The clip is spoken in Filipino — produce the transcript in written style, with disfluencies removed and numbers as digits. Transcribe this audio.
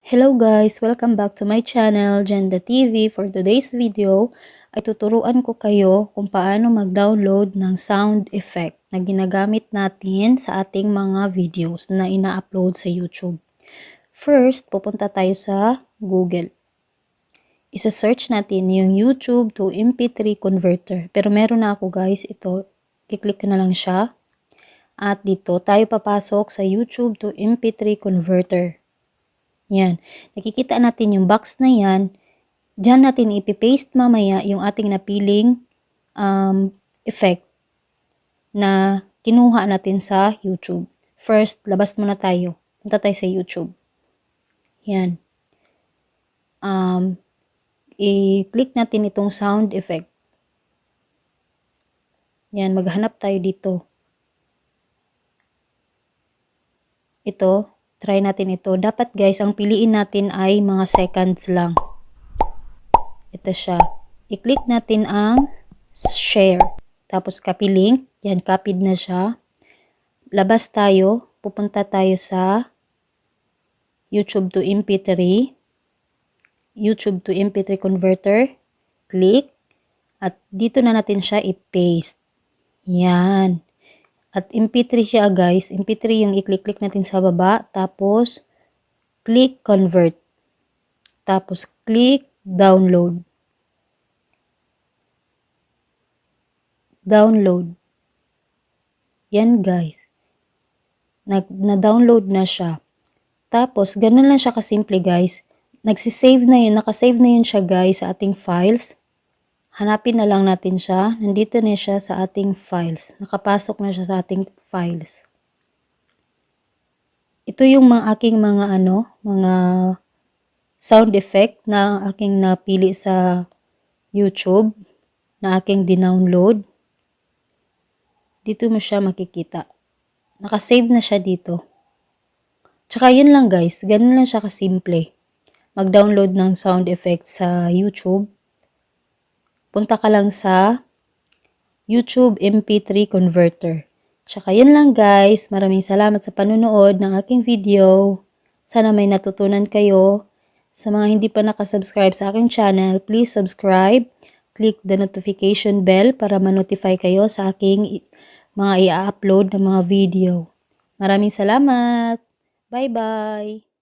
Hello guys! Welcome back to my channel, Jenda TV. For today's video, ay tuturuan ko kayo kung paano mag-download ng sound effect na ginagamit natin sa ating mga videos na ina-upload sa YouTube. First, pupunta tayo sa Google. Isa-search natin yung YouTube to MP3 converter. Pero meron na ako guys, ito. Kiklik ko na lang siya. At dito, tayo papasok sa YouTube to MP3 converter. Yan. Nakikita natin yung box na yan. Diyan natin ipipaste mamaya yung ating napiling effect na kinuha natin sa YouTube. First, labas muna tayo. Punta tayo sa YouTube. Yan. I-click natin itong sound effect. Yan, maghanap tayo dito. Ito. Try natin ito. Dapat guys, ang piliin natin ay mga seconds lang. Ito siya. I-click natin ang share. Tapos copy link. Yan, copied na siya. Labas tayo. Pupunta tayo sa YouTube to MP3. YouTube to MP3 converter. Click. At dito na natin siya i-paste. Yan. At MP3 siya guys. MP3 yung i-click natin sa baba. Tapos, click convert. Tapos, click download. Download. Yan guys. Na-download na siya. Tapos, ganun lang siya kasimple guys. Nagsisave na yun. Nakasave na yun siya guys sa ating files. Hanapin na lang natin siya. Nandito na siya sa ating files. Nakapasok na siya sa ating files. Ito yung aking mga sound effect na aking napili sa YouTube na aking dinownload. Dito mo siya makikita. Nakasave na siya dito. Tsaka yun lang guys. Ganun lang siya kasimple. Mag-download ng sound effect sa YouTube. Punta ka lang sa YouTube MP3 converter. Tsaka yun lang guys. Maraming salamat sa panunood ng aking video. Sana may natutunan kayo. Sa mga hindi pa nakasubscribe sa aking channel, please subscribe. Click the notification bell para ma-notify kayo sa aking mga i-upload na mga video. Maraming salamat. Bye-bye.